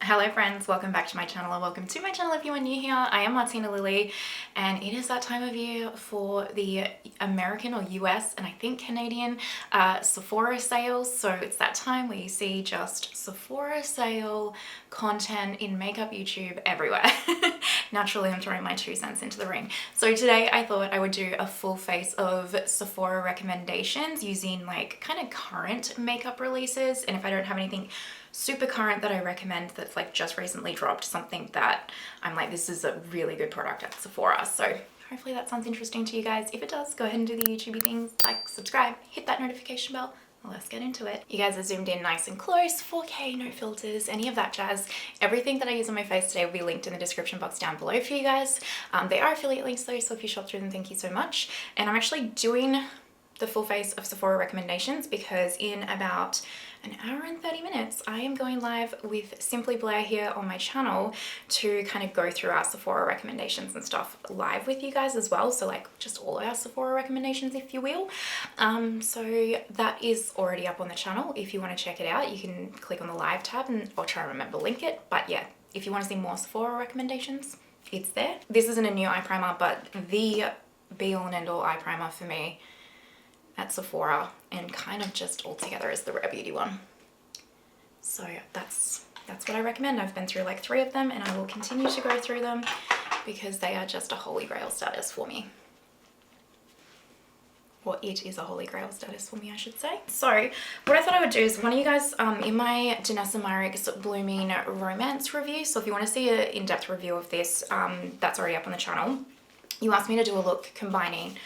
Hello friends, welcome back to my channel, or welcome to my channel if you are new here. I am Martina Lily, and it is that time of year for the American or US and I think Canadian Sephora sales. So it's that time where you see just Sephora sale content in makeup YouTube everywhere. Naturally, I'm throwing my 2 cents into the ring. So today I thought I would do a full face of Sephora recommendations using like kind of current makeup releases, and if I don't have anything super current that I recommend that's like just recently dropped, something that I'm like, this is a really good product at Sephora. So hopefully that sounds interesting to you guys. If it does, go ahead and do the YouTubey things, like, subscribe, hit that notification bell. Let's get into it. You guys are zoomed in nice and close, 4K, no filters, any of that jazz. Everything that I use on my face today will be linked in the description box down below for you guys. They are affiliate links though, so if you shop through them, thank you so much. And I'm actually doing the full face of Sephora recommendations because in about an hour and 30 minutes I am going live with Simply Blair here on my channel to kind of go through our Sephora recommendations and stuff live with you guys as well, so like just all our Sephora recommendations if you will. So that is already up on the channel. If you want to check it out, you can click on the live tab and I'll try and remember to link it. But yeah, if you want to see more Sephora recommendations, it's there. This isn't a new eye primer, but the be all and end all eye primer for me at Sephora and kind of just all together is the Rare Beauty one. So that's what I recommend. I've been through like 3 of them and I will continue to go through them because they are just a holy grail status for me. Or it is a holy grail status for me, I should say. So what I thought I would do is one of you guys in my Danessa Myricks Blooming Romance review, so if you want to see an in-depth review of this, that's already up on the channel. You asked me to do a look combining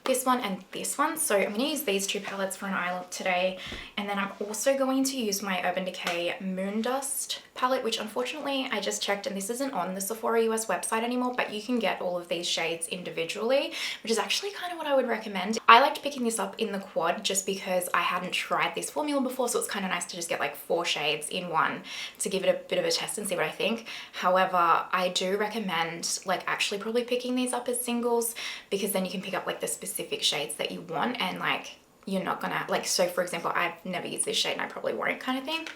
this one and this one, so I'm going to use these 2 palettes for an eye look today, and then I'm also going to use my Urban Decay Moondust palette, which unfortunately I just checked and this isn't on the Sephora US website anymore, but you can get all of these shades individually, which is actually kind of what I would recommend. I liked picking this up in the quad just because I hadn't tried this formula before, so it's kind of nice to just get like 4 shades in one to give it a bit of a test and see what I think. However, I do recommend like actually probably picking these up as singles, because then you can pick up like the specific shades that you want, and like you're not gonna like, so for example, I've never used this shade and I probably won't kind of thing.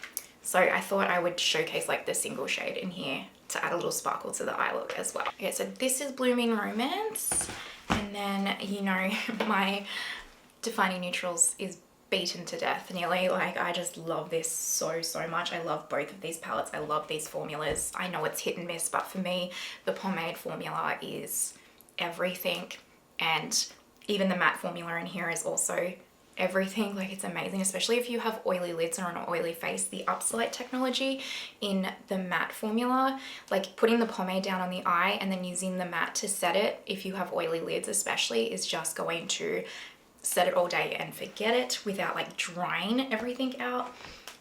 So I thought I would showcase like the single shade in here to add a little sparkle to the eye look as well. Okay, so this is Blooming Romance, and then you know my Defining Neutrals is beaten to death nearly. Like I just love this so much. I love both of these palettes. I love these formulas. I know it's hit and miss, but for me the pomade formula is everything, and even the matte formula in here is also everything. Like it's amazing, especially if you have oily lids or an oily face. The Upslight technology in the matte formula, like putting the pomade down on the eye and then using the matte to set it, if you have oily lids especially, is just going to set it all day and forget it without like drying everything out.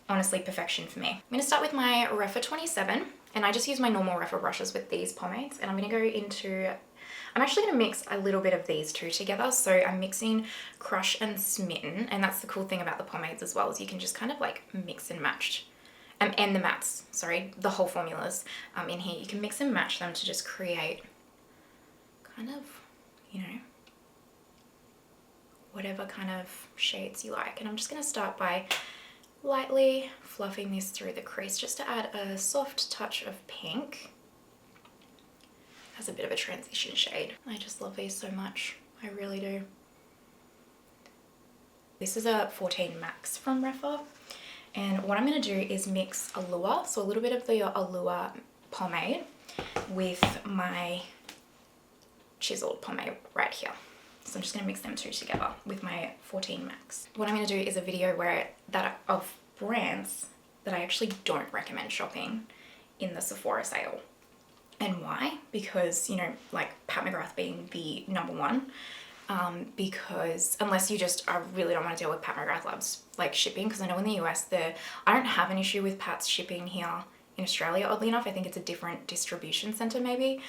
Honestly, perfection for me. I'm going to start with my Refa 27, and I just use my normal Refa brushes with these pomades, and I'm going to go into, I'm actually going to mix a little bit of these 2 together. So I'm mixing Crush and Smitten, and that's the cool thing about the pomades as well, is you can just kind of like mix and match, and the mattes, sorry, the whole formulas in here. You can mix and match them to just create kind of, you know, whatever kind of shades you like. And I'm just going to start by lightly fluffing this through the crease just to add a soft touch of pink. Has a bit of a transition shade. I just love these so much. I really do. This is a 14 Max from Refa, and what I'm going to do is mix Allure, so a little bit of the Allure pomade with my chiseled pomade right here. So I'm just going to mix them 2 together with my 14 Max. What I'm going to do is a video of brands that I actually don't recommend shopping in the Sephora sale. And why? Because, you know, like Pat McGrath being the #1, because unless you just really don't want to deal with Pat McGrath Labs like shipping, because I know in the US I don't have an issue with Pat's shipping here in Australia, oddly enough. I think it's a different distribution center maybe,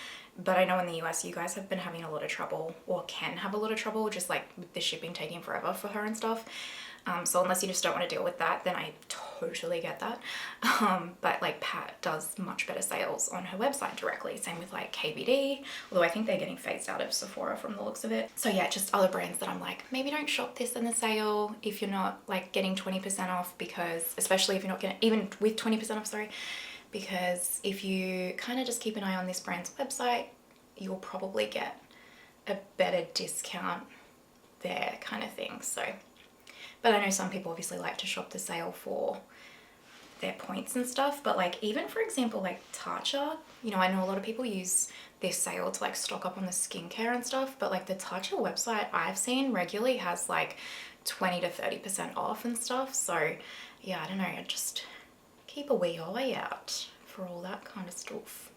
but I know in the US you guys have been having a lot of trouble, or can have a lot of trouble, just like with the shipping taking forever for her and stuff. So unless you just don't want to deal with that, then I totally get that. But like Pat does much better sales on her website directly. Same with like KVD, although I think they're getting phased out of Sephora from the looks of it. So yeah, just other brands that I'm like, maybe don't shop this in the sale if you're not like getting 20% off, because especially if you're not getting, even with 20% off, sorry, because if you kind of just keep an eye on this brand's website, you'll probably get a better discount there kind of thing. So, but I know some people obviously like to shop the sale for their points and stuff, but like even for example like Tarte, you know, I know a lot of people use this sale to like stock up on the skincare and stuff, but like the Tarte website I've seen regularly has like 20 to 30% off and stuff. So yeah, I don't know, I just keep a wee eye out for all that kind of stuff.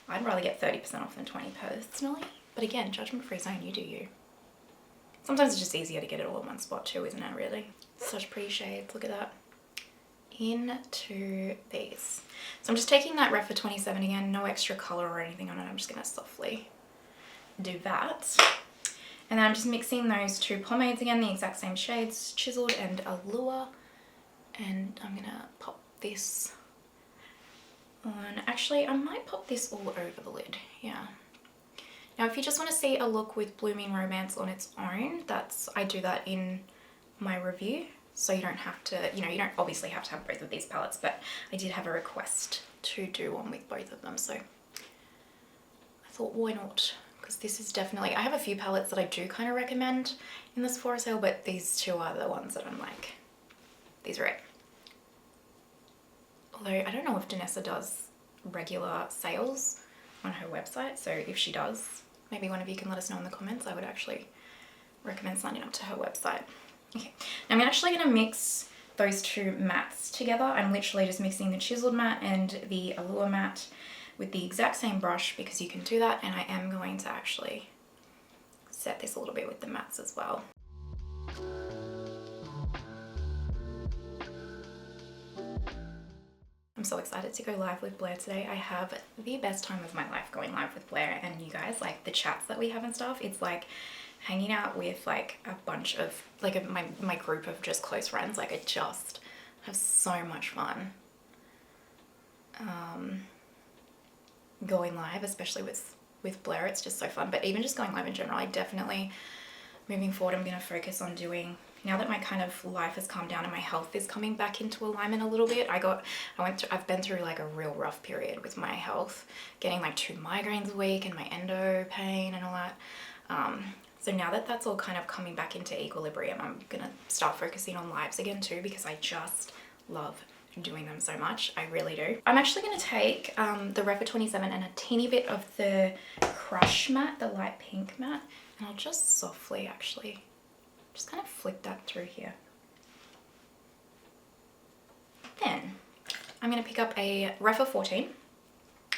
I'd rather get 30% off than 20 personally, but again, judgment free zone, you do you. Sometimes it's just easier to get it all in one spot too, isn't it really? Such pretty shades, look at that. Into these. So I'm just taking that Ref for 27 again, no extra color or anything on it. I'm just gonna softly do that. And then I'm just mixing those two pomades again, the exact same shades, Chiseled and Allure. And I'm gonna pop this on. Actually, I might pop this all over the lid, yeah. Now, if you just want to see a look with Blooming Romance on its own, I do that in my review. So you don't have to, you know, you don't obviously have to have both of these palettes, but I did have a request to do one with both of them. So I thought, why not? Because this is definitely, I have a few palettes that I do kind of recommend in the Sephora sale, but these two are the ones that I'm like, these are it. Although I don't know if Danessa does regular sales on her website. So if she does, maybe one of you can let us know in the comments. I would actually recommend signing up to her website. Okay, now I'm actually going to mix those two mattes together. I'm literally just mixing the Chiseled matte and the Allure matte with the exact same brush because you can do that, and I am going to actually set this a little bit with the mattes as well. I'm so excited to go live with Blair today. I have the best time of my life going live with Blair, and you guys, like the chats that we have and stuff, it's like hanging out with like a bunch of like my group of just close friends. Like I just have so much fun going live, especially with Blair. It's just so fun. But even just going live in general, I definitely, moving forward, I'm going to focus on doing, now that my kind of life has calmed down and my health is coming back into alignment a little bit. I've been through like a real rough period with my health, getting like 2 migraines a week and my endo pain and all that. So now that that's all kind of coming back into equilibrium, I'm gonna start focusing on lives again too, because I just love doing them so much. I really do. I'm actually gonna take the Ref for 27 and a teeny bit of the Crush matte, the light pink matte, and I'll just softly actually just kind of flick that through here. Then I'm gonna pick up a Ref for 14,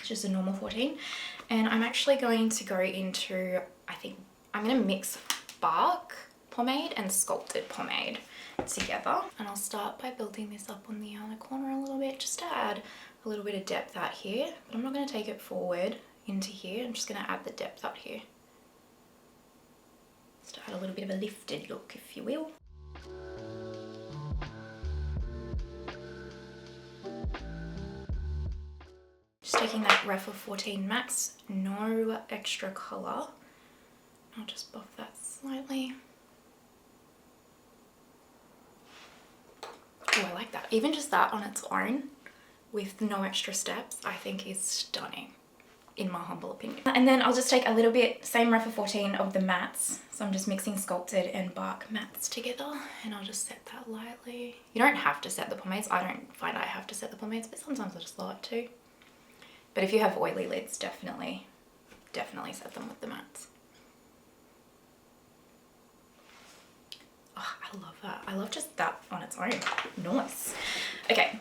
just a normal 14, and I'm actually going to go into, I think, I'm going to mix Bark pomade and Sculpted pomade together. And I'll start by building this up on the outer corner a little bit, just to add a little bit of depth out here. But I'm not going to take it forward into here. I'm just going to add the depth out here. Just to add a little bit of a lifted look, if you will. Just taking that Ref for 14 Max, no extra colour. I'll just buff that slightly. Oh, I like that. Even just that on its own with no extra steps, I think is stunning, in my humble opinion. And then I'll just take a little bit, same Ref for 14 of the mattes. So I'm just mixing Sculpted and Bark mattes together, and I'll just set that lightly. You don't have to set the pomades. I don't find I have to set the pomades, but sometimes I just like to. But if you have oily lids, definitely set them with the mattes. Oh, I love that. I love just that on its own. Nice. Okay.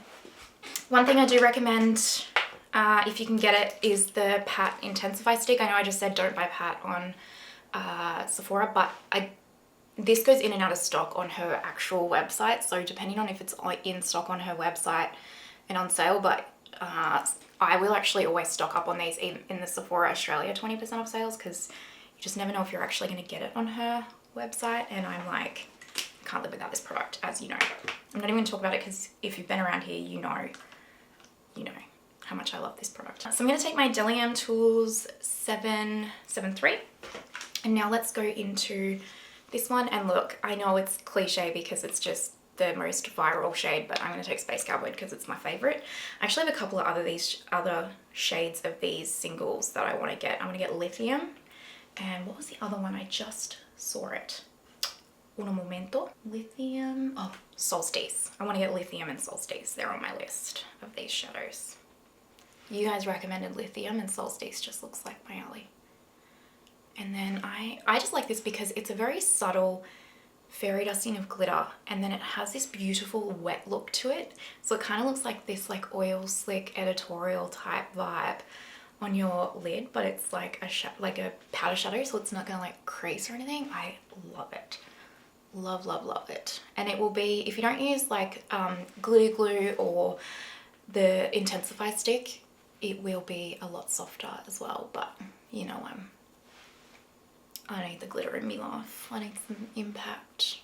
One thing I do recommend, if you can get it, is the Pat Intensify Stick. I know I just said don't buy Pat on Sephora, but this goes in and out of stock on her actual website. So depending on if it's in stock on her website and on sale, but I will actually always stock up on these in the Sephora Australia 20% off sales, because you just never know if you're actually going to get it on her website. And I'm like, I can't live without this product, as you know. I'm not even going to talk about it because if you've been around here, you know how much I love this product. So I'm going to take my Delium Tools 773, and now let's go into this one. And look, I know it's cliche because it's just the most viral shade, but I'm going to take Space Cowboy because it's my favorite. I actually have a couple of other shades of these singles that I want to get. I want to get Lithium, and what was the other one? I just saw it. Un momento. Lithium. Oh, Solstice. I want to get Lithium and Solstice. They're on my list of these shadows. You guys recommended Lithium, and Solstice just looks like my alley. And then I just like this because it's a very subtle fairy dusting of glitter, and then it has this beautiful wet look to it. So it kind of looks like this like oil slick editorial type vibe on your lid, but it's like a powder shadow, so it's not gonna like crease or anything. I love it. Love, love, love it. And it will be, if you don't use like glitter glue or the intensify stick, it will be a lot softer as well. But you know, I need the glitter in my life. I need some impact.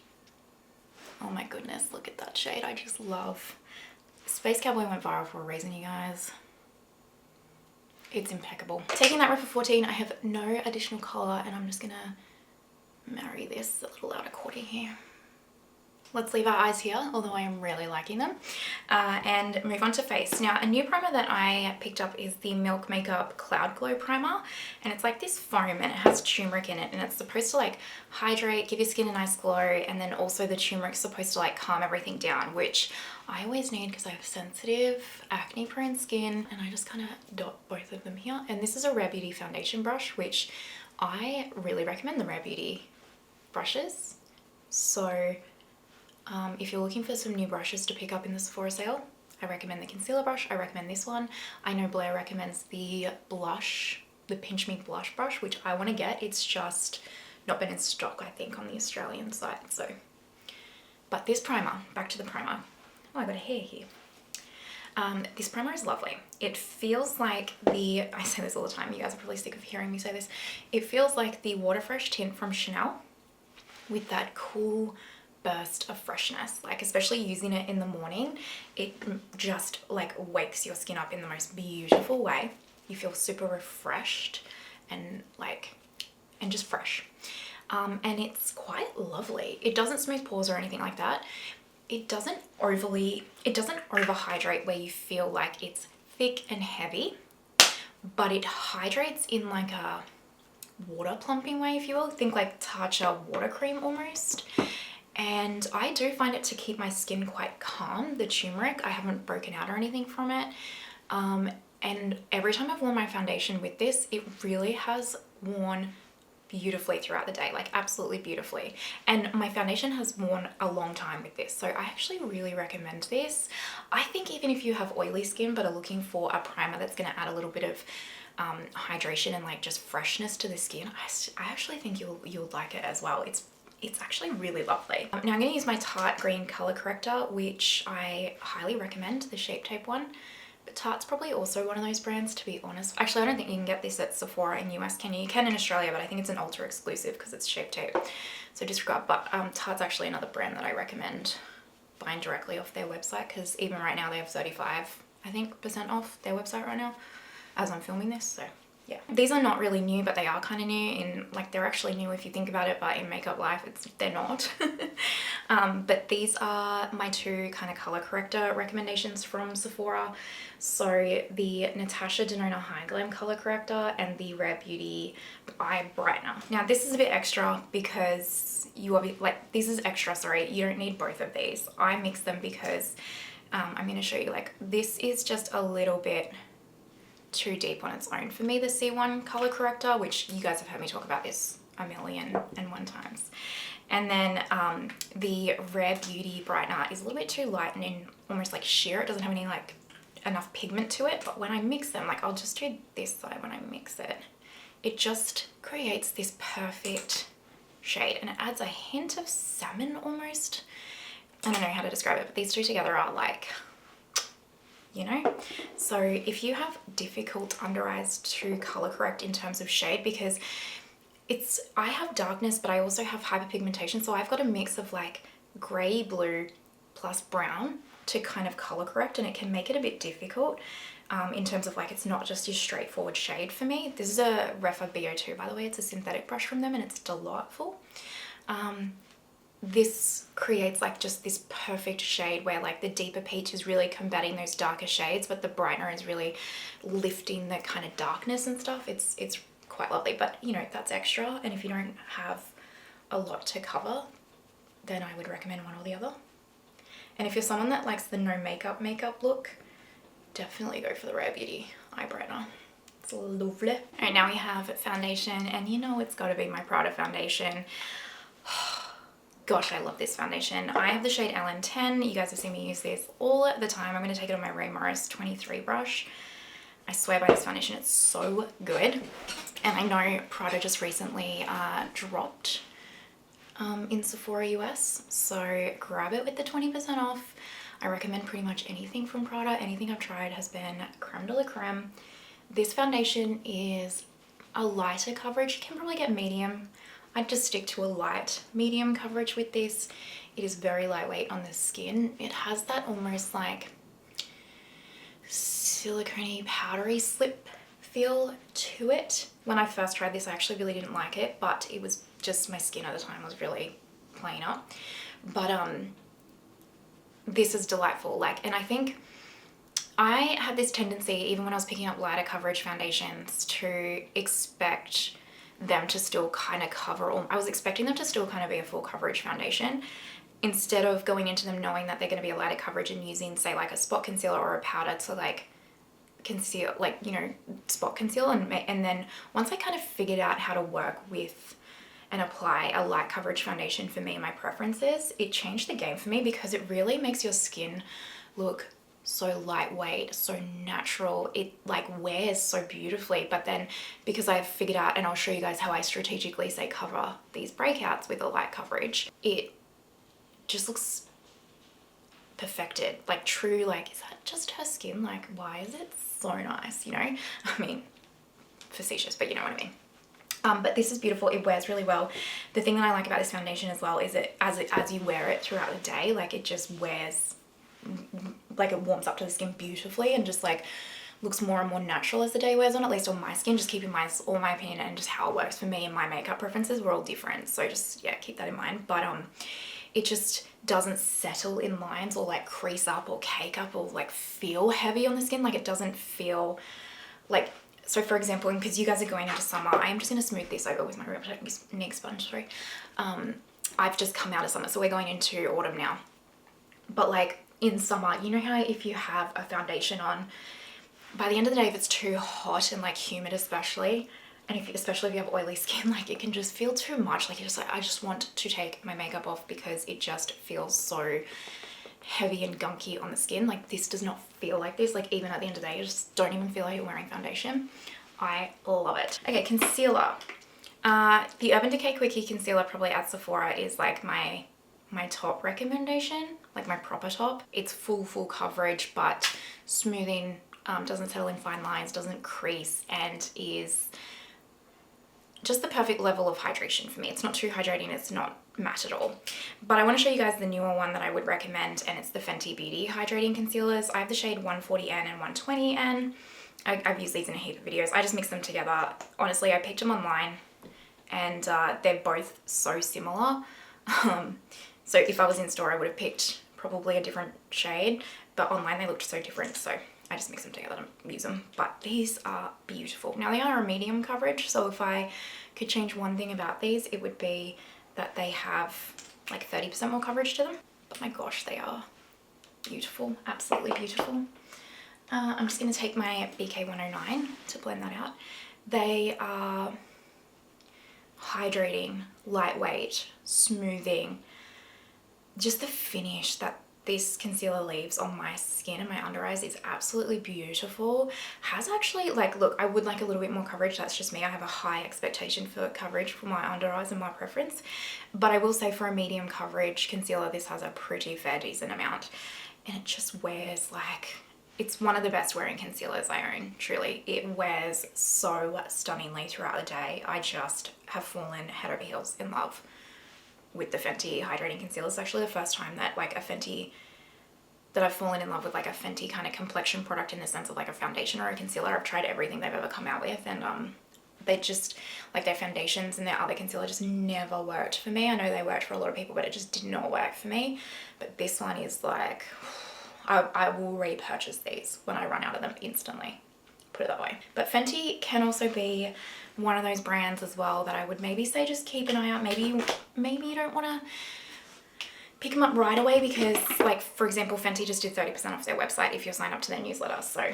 Oh my goodness, look at that shade. I just love. Space Cowboy went viral for a reason, you guys. It's impeccable. Taking that Rephr 14, I have no additional color, and I'm just gonna marry this a little out of quarter here. Let's leave our eyes here, although I am really liking them, and move on to face. Now, a new primer that I picked up is the Milk Makeup Cloud Glow Primer, and it's like this foam, and it has turmeric in it, and it's supposed to like hydrate, give your skin a nice glow, and then also the turmeric's supposed to like calm everything down, which I always need because I have sensitive, acne-prone skin, and I just kind of dot both of them here. And this is a Rare Beauty foundation brush, which I really recommend the Rare Beauty brushes. So if you're looking for some new brushes to pick up in the Sephora sale, I recommend the concealer brush. I recommend this one. I know Blair recommends the blush, the Pinch Me blush brush, which I want to get. It's just not been in stock, I think, on the Australian site. So, but this primer, back to the primer. Oh, I got a hair here. This primer is lovely. It feels like I say this all the time, you guys are probably sick of hearing me say this. It feels like the Water Fresh tint from Chanel with that cool burst of freshness. Like, especially using it in the morning, it just like wakes your skin up in the most beautiful way. You feel super refreshed and just fresh. And it's quite lovely. It doesn't smooth pores or anything like that. It doesn't overhydrate where you feel like it's thick and heavy, but it hydrates in like a water plumping way, if you will. Think like Tarte water cream almost. And I do find it to keep my skin quite calm. The turmeric, I haven't broken out or anything from it. And every time I've worn my foundation with this, it really has worn beautifully throughout the day, like absolutely beautifully. And my foundation has worn a long time with this, so I actually really recommend this. I think even if you have oily skin but are looking for a primer that's going to add a little bit of hydration and like just freshness to the skin, I actually think you'll like it as well. It's actually really lovely. Now I'm going to use my Tarte Green Color Corrector, which I highly recommend, the Shape Tape one. But Tarte's probably also one of those brands, to be honest. Actually, I don't think you can get this at Sephora in US, can you? You can in Australia, but I think it's an Ultra exclusive because it's Shape Tape. So disregard. But Tarte's actually another brand that I recommend buying directly off their website, because even right now they have 35, I think, % off their website right now as I'm filming this. So yeah, these are not really new, but they are kind of new. In like, they're actually new if you think about it, but in makeup life they're not. But these are my two kind of color corrector recommendations from Sephora. So the Natasha Denona Hy-Glam color corrector and the Rare Beauty eye brightener. Now this is a bit extra because this is extra, sorry, you don't need both of these. I mix them because I'm going to show you, like, this is just a little bit too deep on its own for me, the C1 color corrector, which you guys have heard me talk about this a million and one times. And then the Rare Beauty brightener is a little bit too light and almost like sheer. It doesn't have any like enough pigment to it, but when I mix them, like, I'll just do this side when I mix it, it just creates this perfect shade, and it adds a hint of salmon almost. I don't know how to describe it, but these two together are like, you know. So if you have difficult under eyes to color correct in terms of shade, because I have darkness, but I also have hyperpigmentation, so I've got a mix of like grey blue plus brown to kind of color correct, and it can make it a bit difficult in terms of like, it's not just your straightforward shade for me. This is a Rephr BO2, by the way. It's a synthetic brush from them, and it's delightful. this creates like just this perfect shade where like the deeper peach is really combating those darker shades, but the brightener is really lifting the kind of darkness and stuff. It's quite lovely, but you know, that's extra. And if you don't have a lot to cover, then I would recommend one or the other. And if you're someone that likes the no makeup look, definitely go for the Rare Beauty eye brightener. It's lovely. All right, now we have foundation, and you know it's got to be my Prada foundation. Gosh, I love this foundation. I have the shade LN10. You guys have seen me use this all the time. I'm going to take it on my Ray Morris 23 brush. I swear by this foundation, it's so good. And I know Prada just recently dropped in Sephora US, so grab it with the 20% off. I recommend pretty much anything from Prada. Anything I've tried has been creme de la creme. This foundation is a lighter coverage. You can probably get medium. I'd just stick to a light medium coverage with this. It is very lightweight on the skin. It has that almost like silicone powdery slip feel to it. When I first tried this, I actually really didn't like it, but it was just my skin at the time was really playing up. But this is delightful. Like, and I think I had this tendency, even when I was picking up lighter coverage foundations, to expect them to still kind of cover all. I was expecting them to still kind of be a full coverage foundation, instead of going into them knowing that they're going to be a lighter coverage and using, say, like a spot concealer or a powder to like conceal, like, you know, spot conceal. And then once I kind of figured out how to work with and apply a light coverage foundation for me and my preferences, it changed the game for me, because it really makes your skin look so lightweight, so natural. It like wears so beautifully. But then because I've figured out, and I'll show you guys how I strategically say cover these breakouts with a light coverage, it just looks perfected, like true, like, is that just her skin? Like, why is it so nice, you know? I mean, facetious, but you know what I mean. But this is beautiful. It wears really well. The thing that I like about this foundation as well is that as you wear it throughout the day, like it just wears, like it warms up to the skin beautifully and just like looks more and more natural as the day wears on, at least on my skin. Just keep in mind, all my opinion and just how it works for me and my makeup preferences, we're all different. So just, yeah, keep that in mind. But it just doesn't settle in lines or like crease up or cake up or like feel heavy on the skin. Like it doesn't feel like, so for example, because you guys are going into summer, I'm just going to smooth this over with my neck sponge, sorry. I've just come out of summer, so we're going into autumn now. But like in summer, you know how if you have a foundation on, by the end of the day, if it's too hot and like humid especially, and especially if you have oily skin, like it can just feel too much. Like you're just like, I just want to take my makeup off because it just feels so heavy and gunky on the skin. Like this does not feel like this. Like even at the end of the day, you just don't even feel like you're wearing foundation. I love it. Okay, concealer. The Urban Decay Quickie Concealer probably at Sephora is like my top recommendation, like my proper top. It's full coverage, but smoothing, doesn't settle in fine lines, doesn't crease, and is just the perfect level of hydration for me. It's not too hydrating, it's not matte at all. But I want to show you guys the newer one that I would recommend, and it's the Fenty Beauty Hydrating Concealers. I have the shade 140N and 120N. I've used these in a heap of videos. I just mix them together. Honestly, I picked them online, and they're both so similar. So if I was in store, I would have picked probably a different shade, but online they looked so different, so I just mix them together to use them. But these are beautiful. Now they are a medium coverage, so if I could change one thing about these, it would be that they have like 30% more coverage to them. But my gosh, they are beautiful, absolutely beautiful. I'm just gonna take my BK109 to blend that out. They are hydrating, lightweight, smoothing. Just the finish that this concealer leaves on my skin and my under eyes is absolutely beautiful. Has actually, like, look, I would like a little bit more coverage. That's just me. I have a high expectation for coverage for my under eyes and my preference. But I will say for a medium coverage concealer, this has a pretty fair decent amount. And it just wears like, it's one of the best wearing concealers I own, truly. It wears so stunningly throughout the day. I just have fallen head over heels in love with the Fenty Hydrating Concealer. It's actually the first time that like a Fenty, that I've fallen in love with like a Fenty kind of complexion product in the sense of like a foundation or a concealer. I've tried everything they've ever come out with, and they just, like their foundations and their other concealer just never worked for me. I know they worked for a lot of people, but it just did not work for me. But this one is like, I will repurchase these when I run out of them instantly, put it that way. But Fenty can also be one of those brands as well that I would maybe say just keep an eye out. Maybe you don't want to pick them up right away, because like, for example, Fenty just did 30% off their website if you're signed up to their newsletter. So,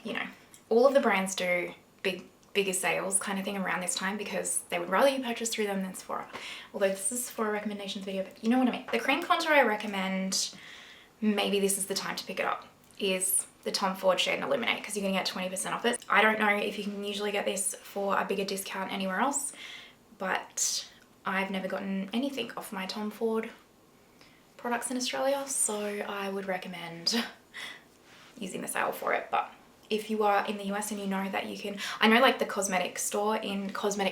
you know, all of the brands do bigger sales kind of thing around this time, because they would rather you purchase through them than Sephora. Although this is Sephora recommendations video, but you know what I mean. The cream contour I recommend, maybe this is the time to pick it up, is the Tom Ford Shade and Illuminate, because you're going to get 20% off it. I don't know if you can usually get this for a bigger discount anywhere else, but I've never gotten anything off my Tom Ford products in Australia, so I would recommend using the sale for it. But if you are in the US and you know that you can, I know like the cosmetic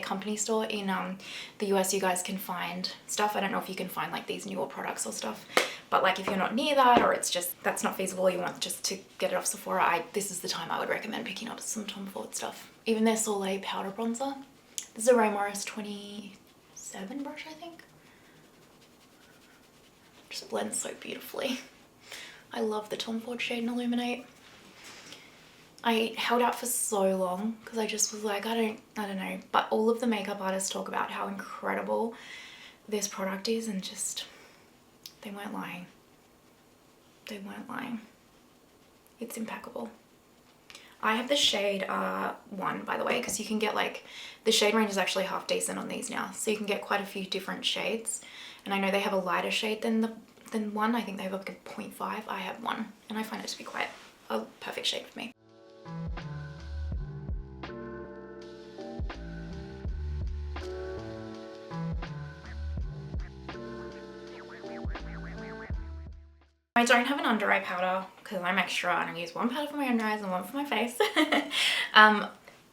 company store in the US, you guys can find stuff. I don't know if you can find like these newer products or stuff, but like if you're not near that, or it's just that's not feasible, you want just to get it off Sephora, this is the time I would recommend picking up some Tom Ford stuff. Even their Soleil powder bronzer. This is a Ray Morris 27 brush, I think. Just blends so beautifully. I love the Tom Ford Shade and Illuminate. I held out for so long because I just was like, I don't know, but all of the makeup artists talk about how incredible this product is, and just, they weren't lying. They weren't lying. It's impeccable. I have the shade 1, by the way, because you can get like, the shade range is actually half decent on these now, so you can get quite a few different shades. And I know they have a lighter shade than 1. I think they have like a 0.5. I have 1, and I find it to be quite a perfect shade for me. I don't have an under eye powder because I'm extra and I use one powder for my under eyes and one for my face.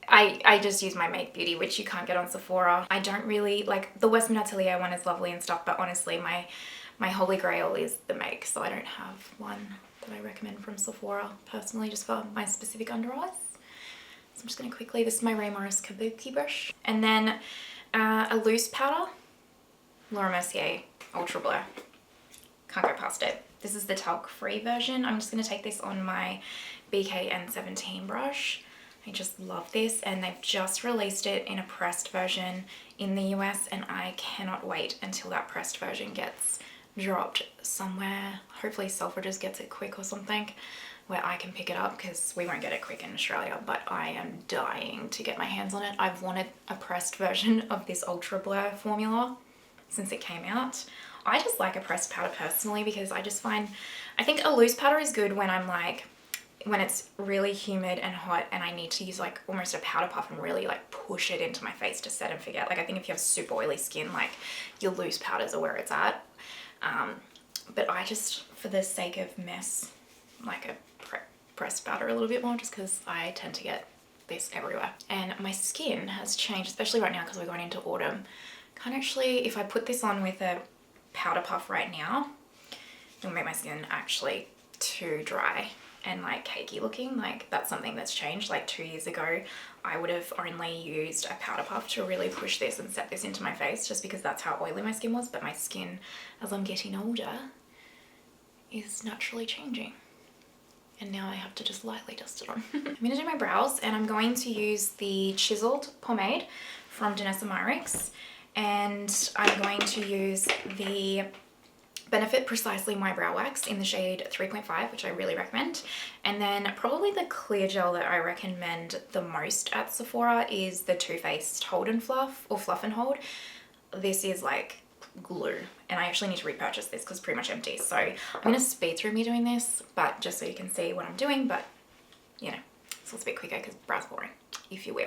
I just use my Make Beauty, which you can't get on Sephora. I don't really like the Western Atelier one, is lovely and stuff, but honestly my holy grail is the Make, so I don't have one that I recommend from Sephora personally, just for my specific under eyes. So I'm just going to quickly, this is my Ray Morris Kabuki brush, and then a loose powder, Laura Mercier Ultra Blur. Can't go past it. This is the talc free version. I'm just going to take this on my BK-N17 brush. I just love this, and they've just released it in a pressed version in the US, and I cannot wait until that pressed version gets dropped somewhere. Hopefully Selfridges gets it quick or something where I can pick it up, because we won't get it quick in Australia, but I am dying to get my hands on it. I've wanted a pressed version of this Ultra Blur formula since it came out. I just like a pressed powder personally, because I just find, I think a loose powder is good when I'm like, when it's really humid and hot and I need to use like almost a powder puff and really like push it into my face to set and forget. Like I think if you have super oily skin, like your loose powders are where it's at. But I just, for the sake of mess, like a pressed powder a little bit more, just because I tend to get this everywhere. And my skin has changed, especially right now because we're going into autumn. Can't actually, if I put this on with a powder puff right now, it'll make my skin actually too dry and like cakey looking. Like that's something that's changed. Like 2 years ago I would have only used a powder puff to really push this and set this into my face, just because that's how oily my skin was. But my skin, as I'm getting older, is naturally changing, and now I have to just lightly dust it on. I'm gonna do my brows, and I'm going to use the chiseled pomade from Danessa Myricks, and I'm going to use the Benefit Precisely My Brow Wax in the shade 3.5, which I really recommend. And then probably the clear gel that I recommend the most at Sephora is the Too Faced Hold and Fluff, or Fluff and Hold. This is like glue, and I actually need to repurchase this because it's pretty much empty. So I'm going to speed through me doing this, but just so you can see what I'm doing, but you know, so it's a bit quicker because brows boring, if you will.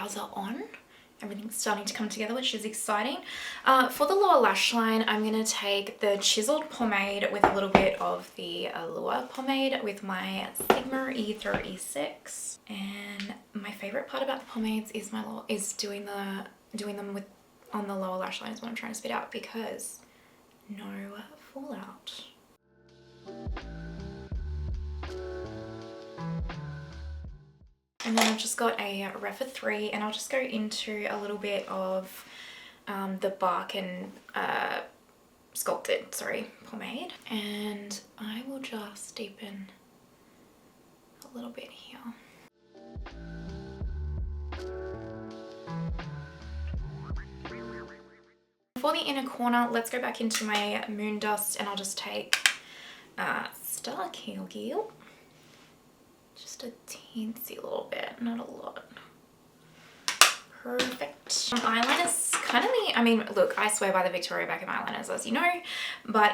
brows are on. Everything's starting to come together, which is exciting. For the lower lash line, I'm going to take the chiseled pomade with a little bit of the Allure pomade with my Sigma Ether E6. And my favorite part about the pomades is doing them with on the lower lash line is what I'm trying to spit out, because no fallout. And then I've just got a Refa 3, and I'll just go into a little bit of the Bark and Sculpted, pomade. And I will just deepen a little bit here. For the inner corner, let's go back into my Moondust, and I'll just take Star Kill. Just a teensy little bit, not a lot. Perfect. Eyeliner's kind of the, I mean, look, I swear by the Victoria Beckham eyeliners, as you know, but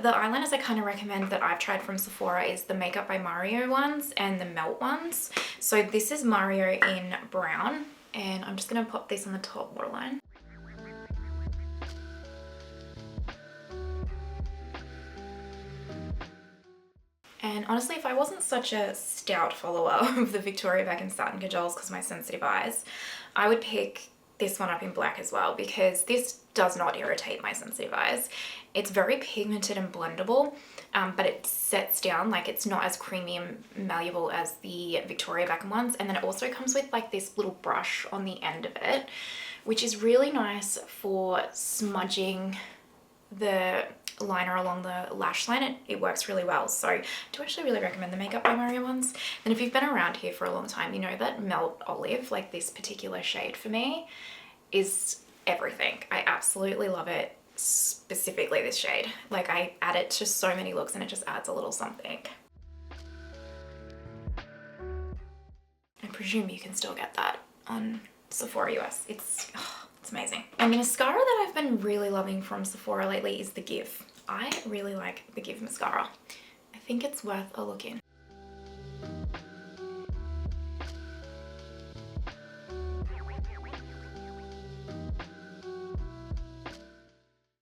the eyeliners I kind of recommend that I've tried from Sephora is the Makeup by Mario ones and the Melt ones. So this is Mario in brown, and I'm just going to pop this on the top waterline. And honestly, if I wasn't such a stout follower of the Victoria Beckham Satin Cajoles because of my sensitive eyes, I would pick this one up in black as well, because this does not irritate my sensitive eyes. It's very pigmented and blendable, but it sets down, like it's not as creamy and malleable as the Victoria Beckham ones. And then it also comes with like this little brush on the end of it, which is really nice for smudging the liner along the lash line. It works really well. So I do actually really recommend the Makeup by Mario ones. And if you've been around here for a long time, you know that Melt Olive, like this particular shade for me, is everything. I absolutely love it, specifically this shade. Like I add it to so many looks and it just adds a little something. I presume you can still get that on Sephora US. It's amazing. And the mascara that I've been really loving from Sephora lately is the Gxve. I really like the Gxve mascara. I think it's worth a look in.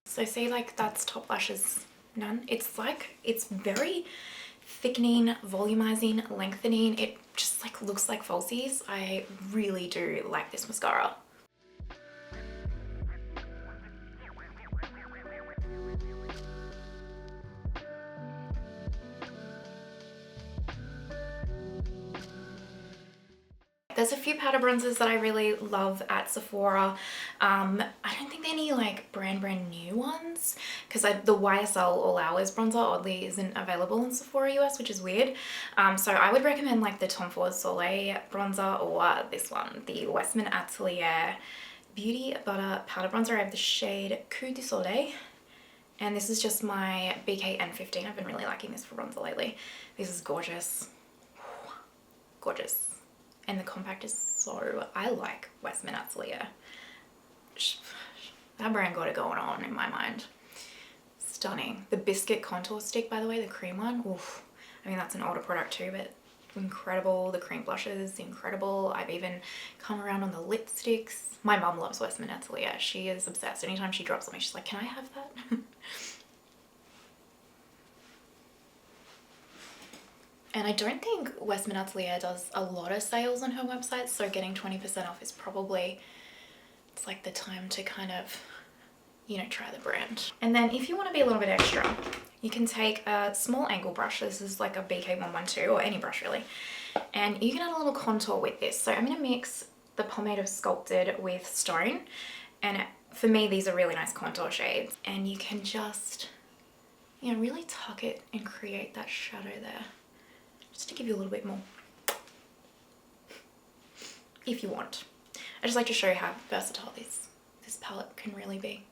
So see, like that's top lashes done. It's like, it's very thickening, volumizing, lengthening. It just like looks like falsies. I really do like this mascara. There's a few powder bronzers that I really love at Sephora. I don't think there are any like brand new ones, because the YSL All Hours bronzer oddly isn't available in Sephora US, which is weird. So I would recommend like the Tom Ford Soleil bronzer, or this one, the Westman Atelier Beauty Butter Powder Bronzer. I have the shade Coup du Soleil, and this is just my BK N15. I've been really liking this for bronzer lately. This is gorgeous. Gorgeous. And the compact is so, I like Westman Atelier. That brand got it going on in my mind. Stunning. The Biscuit Contour Stick, by the way, the cream one. Oof. I mean, that's an older product too, but incredible. The cream blushes, incredible. I've even come around on the lipsticks. My mum loves Westman Atelier. She is obsessed. Anytime she drops something, she's like, can I have that? And I don't think Westman Atelier does a lot of sales on her website, so getting 20% off is probably, it's like the time to kind of, you know, try the brand. And then if you want to be a little bit extra, you can take a small angle brush. This is like a BK112, or any brush really. And you can add a little contour with this. So I'm going to mix the pomade of Sculpted with Stone. And for me, these are really nice contour shades. And you can just, you know, really tuck it and create that shadow there. Just to give you a little bit more, if you want. I just like to show you how versatile this palette can really be.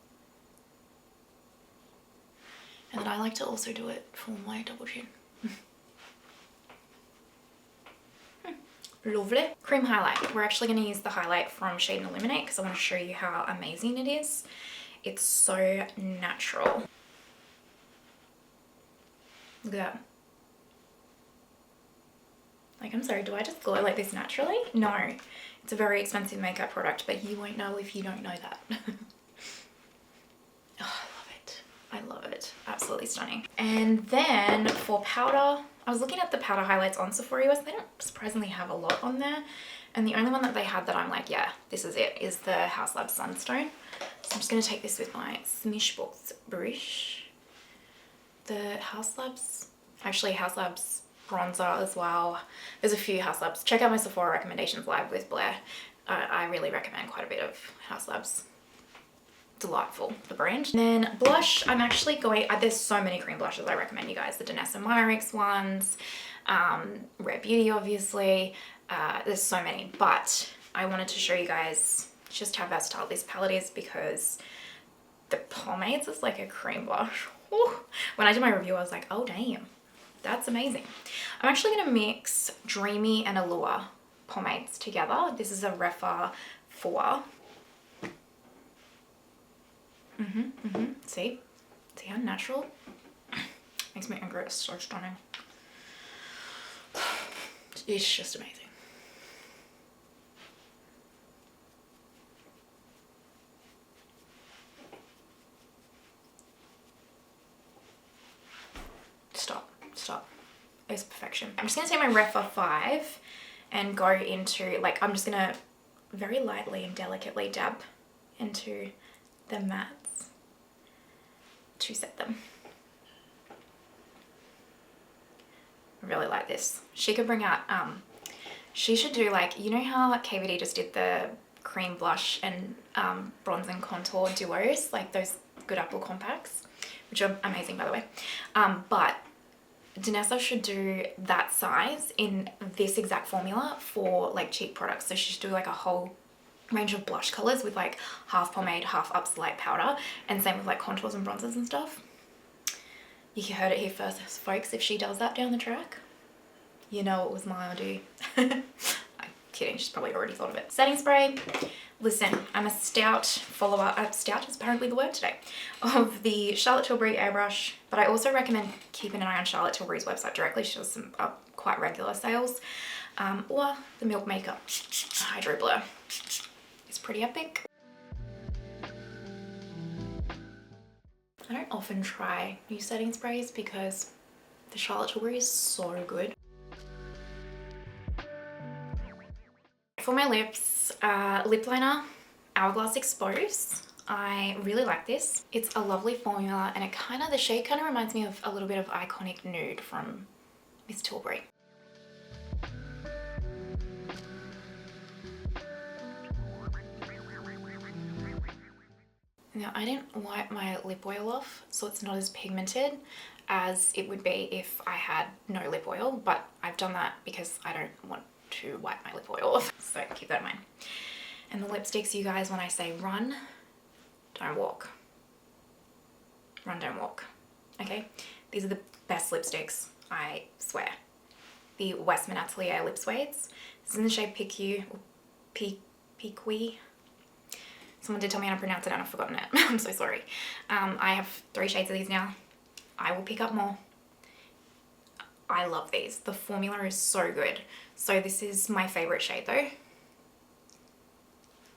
And then I like to also do it for my double chin. Lovely. Cream highlight. We're actually going to use the highlight from Shade and Illuminate because I want to show you how amazing it is. It's so natural. Look at that. Like, I'm sorry, do I just glow like this naturally? No, It's a very expensive makeup product, but you won't know if you don't know that. Oh, I love it. I love it. Absolutely stunning. And then for powder, I was looking at the powder highlights on Sephora US. They don't surprisingly have a lot on there. And the only one that they had that I'm like, yeah, this is it, is the House Labs Sunstone. So I'm just going to take this with my Smishbox brush. The House Labs, actually House Labs bronzer as well. There's a few House Labs. Check out my Sephora recommendations live with Blair. I really recommend quite a bit of House Labs. Delightful, the brand. And then blush, I'm actually going, there's so many cream blushes I recommend you guys. The Danessa Myricks ones, Rare Beauty obviously. There's so many, but I wanted to show you guys just how versatile this palette is because the pomades is like a cream blush. Ooh. When I did my review, I was like, oh damn, that's amazing. I'm actually going to mix Dreamy and Allure pomades together. This is a Refa 4. See how natural? Makes me angry. It's so stunning. It's just amazing. Stop. It's perfection. I'm just gonna take my Refa 5 and go into, like, I'm just gonna very lightly and delicately dab into the mattes to set them. I really like this. She could bring out, she should do like, you know how KVD just did the cream blush and bronze and contour duos, like those Good Apple compacts, which are amazing by the way. But Danessa should do that size in this exact formula for like cheap products. So she should do like a whole range of blush colors with like half pomade, half Ups Light powder, and same with like contours and bronzers and stuff. You heard it here first, folks. If she does that down the track, you know it was my idea. I'm kidding, she's probably already thought of it. Setting spray. Listen, I'm a stout follower, stout is apparently the word today, of the Charlotte Tilbury airbrush, but I also recommend keeping an eye on Charlotte Tilbury's website directly. She does some quite regular sales. Or the Milk Makeup Hydro Blur. It's pretty epic. I don't often try new setting sprays because the Charlotte Tilbury is so good. For my lips, lip liner, Hourglass Expose. I really like this. It's a lovely formula and the shade kind of reminds me of a little bit of Iconic Nude from Miss Tilbury. Now, I didn't wipe my lip oil off, so it's not as pigmented as it would be if I had no lip oil, but I've done that because I don't want to wipe my lip oil off, so keep that in mind. And the lipsticks, you guys, when I say run, don't walk. Run, don't walk. Okay? These are the best lipsticks, I swear. The Westman Atelier Lip Suedes. This is in the shade PQ, or Piqui. Someone did tell me how to pronounce it and I've forgotten it. I'm so sorry. I have 3 shades of these now. I will pick up more. I love these. The formula is so good. So this is my favorite shade though.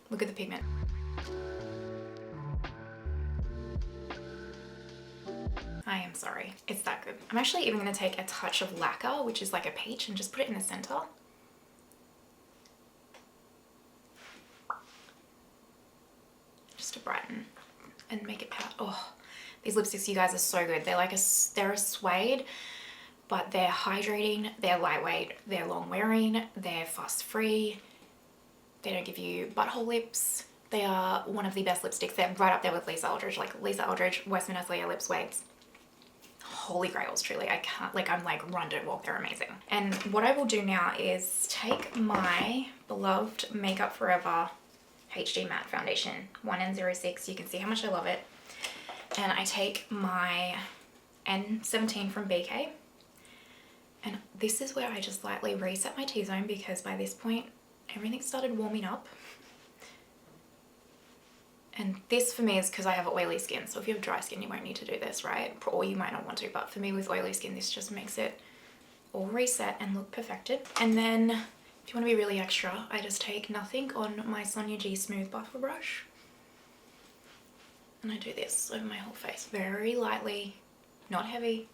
Look at the pigment. I am sorry. It's that good. I'm actually even going to take a touch of lacquer, which is like a peach, and just put it in the center. Just to brighten and make it pout. Oh, these lipsticks, you guys, are so good. They're like they're a suede, but they're hydrating, they're lightweight, they're long wearing, they're fuss free. They don't give you butthole lips. They are one of the best lipsticks. They're right up there with Lisa Eldridge, like Lisa Eldridge, Westman Atelier Lip Suedes. Holy grails, truly. I can't, like, I'm like, run, don't walk, they're amazing. And what I will do now is take my beloved Makeup Forever HD Matte Foundation, 1N06. You can see how much I love it. And I take my N17 from BK. And this is where I just lightly reset my T-zone because by this point, everything started warming up. And this for me is because I have oily skin. So if you have dry skin, you won't need to do this, right? Or you might not want to, but for me with oily skin, this just makes it all reset and look perfected. And then If you want to be really extra, I just take nothing on my Sonia G Smooth Buffer Brush. And I do this over my whole face, very lightly, not heavy.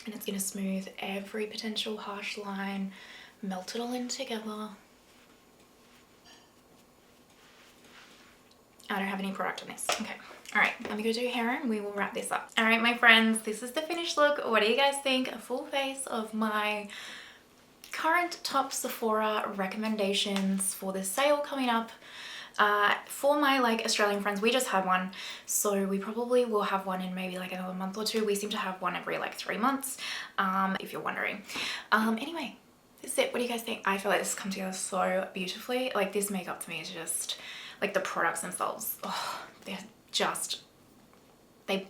And it's going to smooth every potential harsh line, melt it all in together. I don't have any product on this. Okay. Alright, let me go do hair and we will wrap this up. Alright, my friends, this is the finished look. What do you guys think? A full face of my current top Sephora recommendations for the sale coming up. For my like Australian friends, we just had one, so we probably will have one in maybe like another month or two. We seem to have one every like 3 months, if you're wondering. Anyway, this is it. What do you guys think? I feel like this has come together so beautifully. Like this makeup to me is just like the products themselves. Oh, they're just, they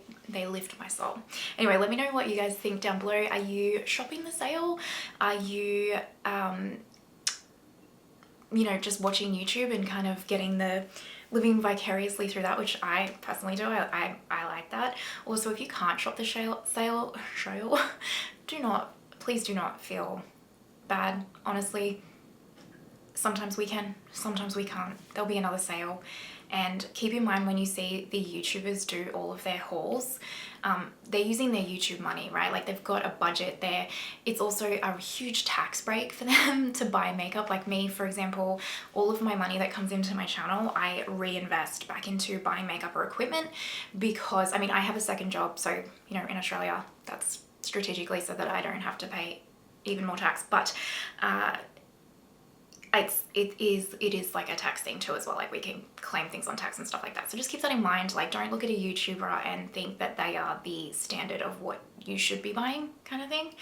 lift my soul. Anyway, let me know what you guys think down below. Are you shopping the sale? Are you you know, just watching YouTube and kind of getting the living vicariously through that, which I personally do. I like that. Also, if you can't shop the sale, please do not feel bad. Honestly, sometimes we can, sometimes we can't. There'll be another sale. And keep in mind when you see the YouTubers do all of their hauls, they're using their YouTube money, right? Like they've got a budget there. It's also a huge tax break for them to buy makeup. Like me, for example, all of my money that comes into my channel, I reinvest back into buying makeup or equipment because, I mean, I have a second job. So, you know, in Australia, that's strategically so that I don't have to pay even more tax. But it is like a tax thing too as well. Like we can claim things on tax and stuff like that. So just keep that in mind. Like don't look at a YouTuber and think that they are the standard of what you should be buying kind of thing.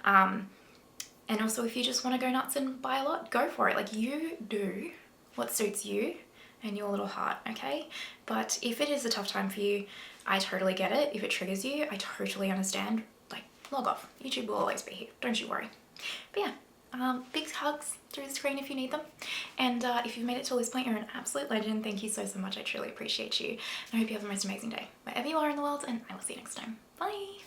And also if you just want to go nuts and buy a lot, go for it. Like you do what suits you and your little heart, okay? But if it is a tough time for you, I totally get it. If it triggers you, I totally understand. Like log off. YouTube will always be here. Don't you worry. But yeah. Big hugs through the screen if you need them. And if you've made it till this point, you're an absolute legend. Thank you so, so much. I truly appreciate you. And I hope you have the most amazing day wherever you are in the world, and I will see you next time. Bye.